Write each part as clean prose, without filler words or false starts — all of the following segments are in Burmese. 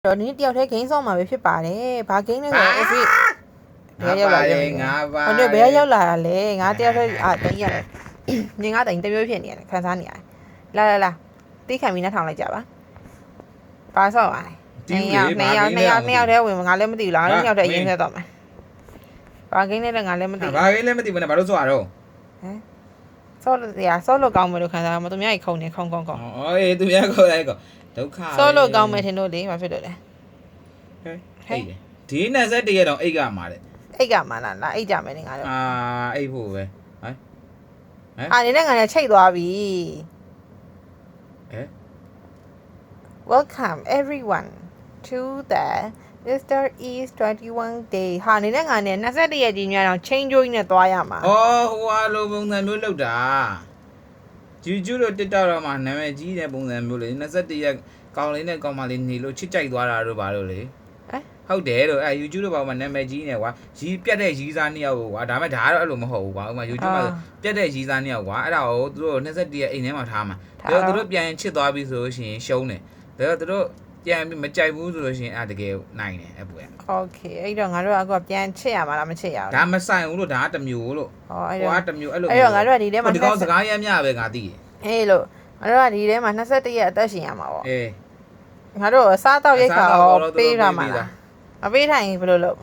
တော့နင်းတယောက်တည်းဂိမ်းဆောင်မှာပဲဖြစ်ပါတယ်ဘာဂိမ်းလဲဆိုတော့ every ဘယ်ရောက်လာလဲငါပါဟုတ်တယ်ဘယ်ရောက်လာတာလဲငါတယောက်တည်းတင်ရတယ်နင်ငါတိုင်တမျိုးဖြစ်နေရတယ်ခံစားနေရတယ်လာတိခံပြီးနှထောင်လိုက်ကြပါဆော့ပါနှစ်ယောက်တည်းဝင်ငါလည်းမသိဘူးလားနှစ်ယောက်တည်းအရင်ဆက်တော့မယ်ဘာဂိမ်းလဲငါလည်းမသိဘူးဘာဂိမ်းလဲမသိဘူးနဲ့ဘာလို့ဆော့ရတော့ဆော့လို့ကောင်းမယ်လို့ခံစားရမှာသူများကြီးခုံနေခုံအေးသူများခေါ်လိုက်ကောဒုက္ခဆော့လို့ကောင်းမယ်ထင်လို့လေဘာဖြစ်လို့လဲဟဲ့ဒီ21ရက်တော့အိတ်ကမှာတဲ့အိတ်ကမှာလားအိတ်ကြမယ်နေငါတော့အိတ်ဖို့ပဲနေနဲ့ငါလည်းချိတ်သွားပြီWelcome everyone to the Mr. East 21 day ဟာနေနဲ့ငါနဲ့21ရက်ကြီးညတော့ change ကြိုးနဲ့သွားရမှာဟိုဟာလိုပုံစံမျိုးလောက်တာYouTube လို့ TikTok တော့မှနာမည်ကြီးတဲ့ပုံစံမျိုးလေ21ရက်ကောင်းလေးနဲ့ကောင်းမလေးနေလို့ချစ်ကြိုက်သွားတာတို့ဘာလို့လေဟုတ်တယ်လို့YouTube တော့ဘာမှနာမည်ကြီးနေကွာရီးပြတ်တဲ့ရီးစားနှစ်ယောက်ကွာဒါပေမဲ့ဒါကတော့အဲ့လိုမဟုတ်ဘူးကွာဥပမာ YouTube မှာပြတ်တဲ့ရီးစားနှစ်ယောက်ကွာအဲ့ဒါကိုသူတို့21ရက်အိမ်ထဲမှာထားမှာဒါသူတို့ပြန်ချစ်သွားပြီဆိုလို့ရှိရင်ရှုံးတယ်ဒါသူတို့ပြန်ပြီးမကြိုက်ဘူးဆိုလို့ရှိရင်တကယ်နိုင်တယ်အပူရ Okay အဲ့တော့ငါတို့ကပြန်ချစ်ရမှာလားမချစ်ရဘူးဒါမဆိုင်ဘူးလို့ဒါကတစ်မျိုးလို့အဲ့တော့တစ်မျိုးအဲ့လိုအဲ့တော့ငါတို့ကဒီထဲမှာဒီကောင်စကားရမ်းမြပဲငါသိတယ်အေးလို့ငါတို့ကဒီထဲမှာ21ရက်အသက်ရှင်ရမှာပေါ့အေးငါတို့စားတော့ရိတ်ခါရောပေးထားမှာလားမပေးထိုင်ဘယ်လိုလုပ်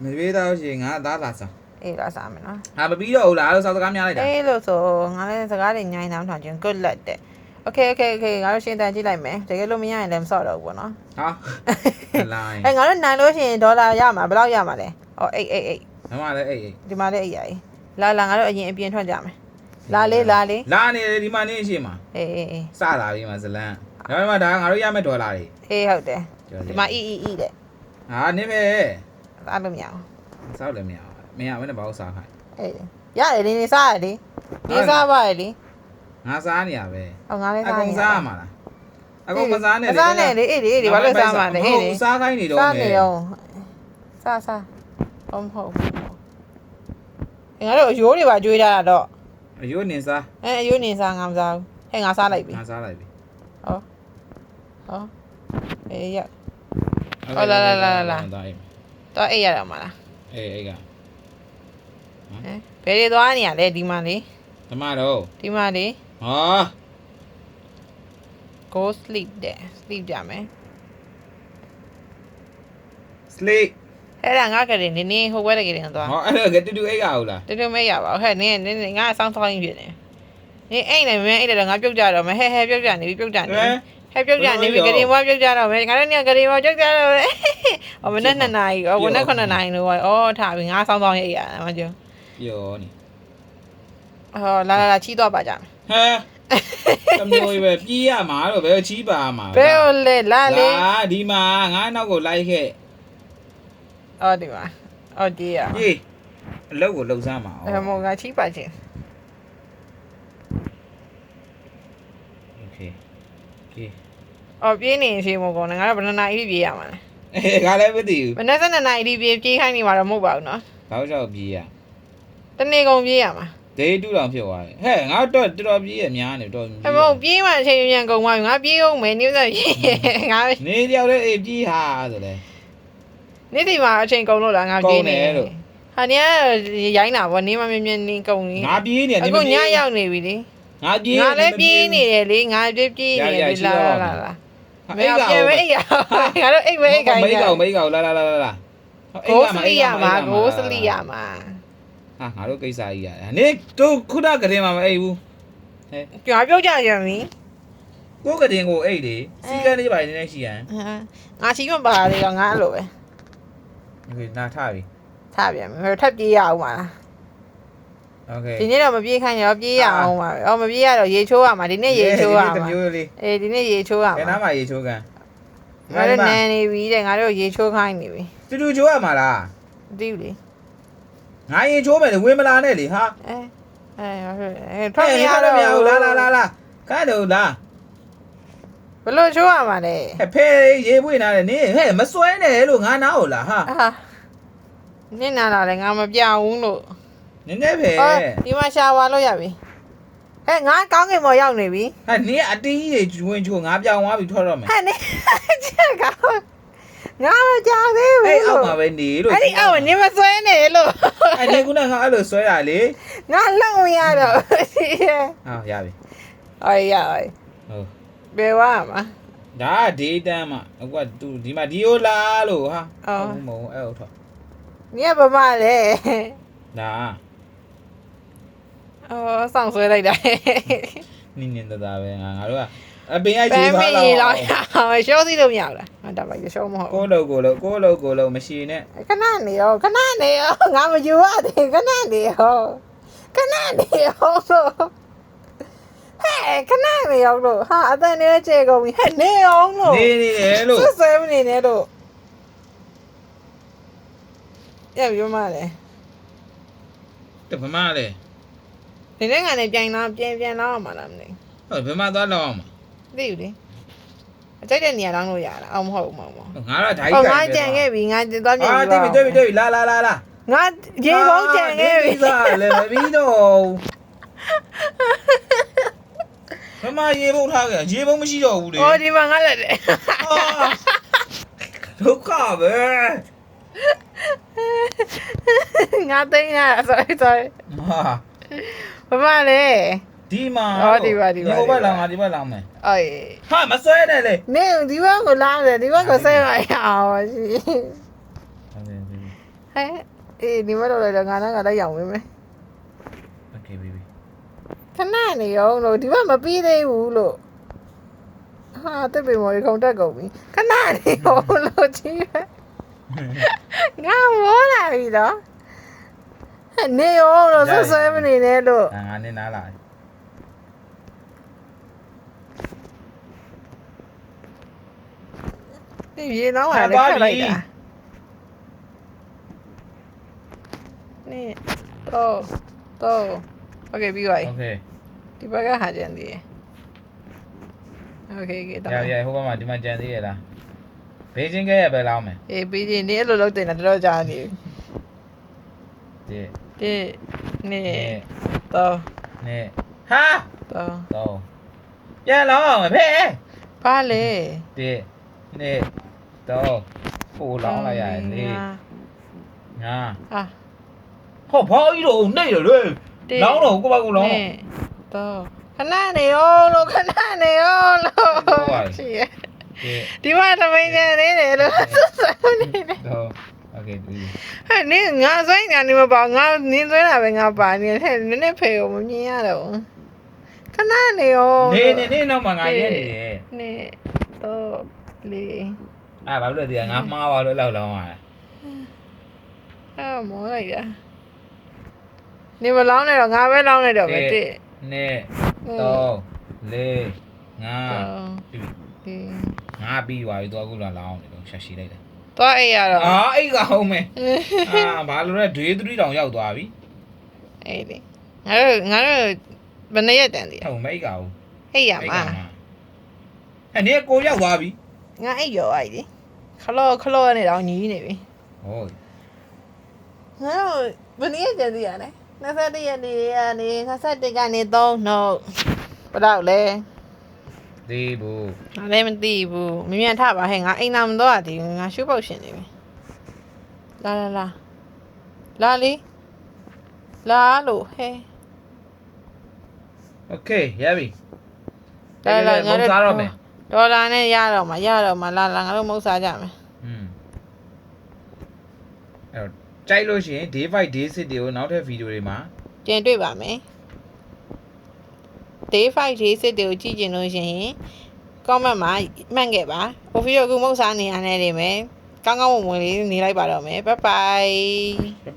မပေးတော့ရှင်ငါအသားလာစားအေးလာစားမယ်နော်မပြီးတော့ဘူးလားလို့စကားများလိုက်တာအေးလို့ဆိုငါလည်းစကားတွေညိုင်းတောင်းထောင်ချင်း good luck တဲ့ Okay ငါတို့ရှင်းတန်ကြည့်လိုက်မယ်တကယ်လို့မရရင်လည်းမဆော့တော့ဘူးပေါ့နော်ဟာလိုင်းငါတို့နိုင်လို့ရှိရင်ဒေါ်လာရမှာဘယ်လောက်ရမှာလဲအေးဒီမှာလည်းအေးဒီမှာလည်းအေးရည်လာငါတို့အရင်အပြင်ထွက်ကြမယ်လာနေတယ်ဒီမှာနေရှိမှာအေးစလာပြီမှာဇလန်းဒါပေမဲ့ဒါငါတို့ရမယ့်ဒေါ်လာတွေအေးဟုတ်တယ်ဒီမှာအီတဲ့ဟာနေပဲစားလို့မရအောင်စားလို့မရအောင်မရဘူးနဲ့ဘာလို့စားခိုင်းအေးရတယ်နေစားရတယ်နေစားပါလေငါစားနေရပဲငါလည်းစားနေအကုန်စားမှာလားအကုန်မစားနဲ့လေအေးဘာလို့စားမှာလဲအေးစားခိုင်းနေတော့စားနေတော့စားဟုတ်ငါတို့အယိုးတွေပါကျွေးကြတာတော့အယိုးနေစားအယိုးနေစားငါမစားဘူးငါစားလိုက်ပြီငါစားလိုက်ပြီဟောအေးရလာတော့အေးရတော့မလားအေးကဘယ်တွေသွားနေရလဲဒီမှာလေဒီမှာလေဟာ go sleep တဲ့ sleep ကြမယ် sleep အဲ့ဒါငါကလေးနင်းဟိုဘက်တကယ်တော့သွားအဲ့ဒါကတူအိတ်ရအောင်လားတူမရပါဘူးဟဲ့နင်းငါအဆောင်သွားရင်းဖြစ်နေနင်းအိတ်နဲ့မင်းအိတ်တော့ငါပြုတ်ကြတော့မဟဲပြုတ်ကြနေပြီပြုတ်ကြနေပြီကလေးမပြုတ်ကြတော့မယ်ငါတို့ညကလေးမပြုတ်ကြတော့မယ်မနေ့2နာရီမနေ့9နာရီလို့ထားပြီငါဆောင်သွားရရမကျော်ပြောနေလာချီးတော့ပါကြမယ်တမျိုးပဲပြေးရမှာတော့ဘယ်ချီးပါမှာဘယ်လေလာဒီမှာငါနောက်ကိုလိုက်ခဲ့ဒီမှာဒီရပြေးအလုပ်ကိုလှုပ်စားမှာမောငါချီးပါချင်းပြေးနေရှိမကောငါတော့ဘယ်နှစ်နာရီပြေးရမှာလဲငါလည်းမသိဘူးမနေ့12နာရီပြေးခိုင်းနေမှာတော့မဟုတ်ပါဘူးနော်ဘာလို့ကြောက်ပြေးရတနေ့ကုန်ပြေးရမှာဒေးတူတောင်ဖြစ်သွားတယ်ဟဲ့ငါတော့တော်တော်ပြေးရများနေတော်မဟုတ်ပြေးမှအချိန်ပြန်ကုန်သွားပြီငါပြေးအောင်မယ်နေစားငါနေတယောက်လေးပြေးဟာဆိုလေနေ့ဒီမှာအချိန်ကုန်လို့လားငါပြေးနေလို့ဟာနေရိုင်းတာဗောနေမမြင်နေကုန်နေငါပြေးနေအခုညရောက်နေပြီလေငါလည်းပြေးနေတယ်လေငါပြေးနေတယ်လာမင်းပြန်မအိပ်ရငါတို့အိပ်မအိပ်ခိုင်းမိကောလာကိုစလီရမှာဟာငါတို့ကိစ္စကြီးရတယ်နေတို့ခုနကတင်မှာမအိပ်ဘူးဟဲ့ပြောကြရမင်းကိုကတင်ကိုအိပ်လေစီကန်းလေးပါနေရှိရန်ငါချီးမပါလေတော့ငါအဲ့လိုပဲโอเคနားထားပြီပြန်မယ်ထပ်ပြေးရအောင်ပါလားโอเคဒီနေ့တော့မပြေးခိုင်းရပြေးရအောင်ပါမပြေးရတော့ရေချိုးရမှာဒီနေ့ရေချိုးရမှာဒီနေ့ရေချိုးရမှာဘယ်နားမှာရေချိုးကန်ငါတို့နန်းနေပြီတဲ့ငါတို့ရေချိုးခိုင်းနေပြီတူချိုးရမှာလားမသိဘူးလေငါရေချိုးမယ်လေဝင်မလာနဲ့လေဟာထွက်ရတော့လာကားတော့လားဘလို့ချိုးရမှာလဲဖဲရေပွေးနာတယ်နေဟဲ့မစွဲနဲ့လို့ငါနားဟုတ်လားဟာနင်းနာလာတယ်ငါမပြောင်းဘူးလို့နင်းနေပဲဒီမှာရှာဝါလို့ရပြီငါကောင်းကင်ပေါ်ရောက်နေပြီနင်းအတီးကြီးတွေဝင်ချိုးငါပြောင်းသွားပြီထွက်တော့မယ်နင်းချက်ကောင်း ငါမကြောက်သေးဘူး အဲ့အောက်မှာပဲနေလို့ အဲ့ဒီအောက်နေမဆွဲနေလို့ အဲ့ဒီကငါအဲ့လိုဆွဲတာလေ ငါလုံမရတော့ ဟာရပြီ အေးရ ဟုတ် ဘယ်ဝါမှာ ဒါဒေးတန်းမှာအခုကသူဒီမှာဒီယိုလာလို့ဟာမဟုတ်အဲ့ဟုတ်တော့ ညဗမာလေ ဒါ အော်ဆောင်ဆွဲလိုက်တာ နင်းနေတာပဲငါတို့ကအပင်အဲ့ ဘ ကြီး ယ် သွား မီ တော့ လောက်ရှောစီလို့မရဘူးလားဟာဒါပါရှောမဟုတ် ကိုလို့မရှိနဲ့ ခဏနေရောငါမယူရသေးခဏနေရောလို့ဟဲ့ခဏနေရောလို့ဟာအတန်နေကျေကုန်ပြီဟဲ့နေအောင်လို့ နေတယ်လို့ ဆွဲမနေနဲ့လို့ရပြီမလဲ တပမာလေ ဒီနေ့ကနေပြန်လာအောင်မလားမသိ ဟုတ်ဘယ်မှာသွားလောက်အောင်မ သိဘူးလေအကြိုက်တဲ့နေရာလောင်းလို့ရတာအောင်မဟုတ်ဘူး ငါတော့ဓာတ် ငါကြံခဲ့ပြီငါသွားပြန် အာ ပြီ တွေ့ပြီလာ ငါရေကောင်းကြံခဲ့ပြီ စားလေမပြီးတော့ဘယ်မှာရေဘုံထားကြရေဘုံမရှိတော့ဘူးလေ အော်ဒီမှာငါလက်တယ် ဒုက္ခပဲ ငါသိနေတာ sorry ဟာ ဘာမလဲ ဒီမှာ အော်ဒီပါ ဒီဘက်လောင်ဒီဘက်လောင်မယ် အေး ဟာမဆွဲနဲ့လေ နေဒီဘက်ကိုလာတယ်ဒီဘက်ကိုဆဲမရအောင်ရှိဟဲ့အေးဒီဘက်တော့လည်းငါလည်းရောင်ဝင်မယ် โอเค baby ခဏနေရောလို့ဒီဘက်မပြီးသေးဘူးလို့ဟာတက်ပေမော်ခုံတက်ကုန်ပြီခဏနေရောလို့ကြည့်ငါမောလာပြီတော့နေရောလို့ဆွဲမနေနဲ့လို့ ငါနဲ့နားလာ ဒီရေတော့ဟာလည်းခက်လိုက်တာနေတော့โอเคပြီးပါပြီ โอเค ဒီဘက်ကဟာကြံသေးတယ်โอเคတော့ ရဟိုဘက်မှာဒီမှာကြံသေးရလားဘေးချင်းကဲရပဲလောင်းမယ် အေးပြီးရင်ဒီအဲ့လိုလုပ်တင်တာတော်ကြာနေ ဒီ ဒီနေတော့ နဲ့ဟာ တော့ ပြန်လောင်းအောင်ဖေး ပါလေ ဒီနဲ့တော့ပို့လောင်းလိုက်ရတယ်လေငါ ဟာ ဟောဘောကြီးတော့နေရလေလောင်းတော့ကိုပါကိုလောင်း တော့ခဏနေရောလို့ရှိရ ဒီ ဒီမှာသမီးကျန်နေတယ်လို့ဆက်နေတယ် တော့โอเคဒီ ဟဲ့နင်ငါဆွဲညာနေမပါငါနင်းဆွဲတာပဲငါပါနေတယ်နည်းနည်းဖေကိုမမြင်ရတော့ခဏနေရော နေနောက်မှာငါရဲနေတယ် နေတော့လေ အဲ့ဘာလို့လဲဒီငါမှားပါလို့လောက်လောင်းရတယ် မောလိုက်တာနေမလောင်းနဲ့တော့ငါပဲလောင်းနေတော့ပဲတိ နဲ့တော့လေငါ ဒီ ငါပြီးသွားပြီတော့အခုလောင်းနေတော့ရှာရှိလိုက်တယ် တော့အိတ်ရတော့ အိတ်ကဟုတ်မယ်ဘာလို့လဲဒွေး3တောင်ရောက်သွားပြီ အေးလေငါတို့ဘယ်နှစ်ရက်တန်သေးလဲ ဟုတ်မယ်အိတ်ကဟုတ် အိတ်ရမှာ အဲ့ဒီကိုရောက်သွားပြီ ငါအိတ်ရောအိတ်လေခလောနေတော့ညီးနေပြီ ဟုတ် ငါတို့ဘယ်နှစ်ရက်တန်သေးရလဲ21ရက်နေကနေ21ကနေ3နှုတ်ဘယ်တော့လဲ ဒီဘူး ငါလည်းမသိဘူးမမြန်ထပါဟဲ့ငါအိမ်နာမတော့ရသေးဘူးငါရှုပ်ပေါက်ရှင်နေပြီလာလေးလာလို့ဟဲ့ โอเคရပြီ လာငါတို့ စားတော့မယ် ဒေါ်လာနဲ့ရတော့မှာလာငါတို့မဟုတ်စားကြမယ် အဲ့တော့ကြိုက်လို့ရှိရင် day 5 day 6တွေကိုနောက်ထပ်ဗီဒီယိုတွေမှာ တင်တွေ့ပါမယ် day 5 day 6တွေကိုကြည့်ကြလို့ရှိရင် comment မှာမှတ်ခဲ့ပါဟိုဗီဒီယိုကမဟုတ်စားနေရနေနေမယ်ကောင်းကောင်းမွန်မွန်လေးနေလိုက်ပါတော့မယ် bye bye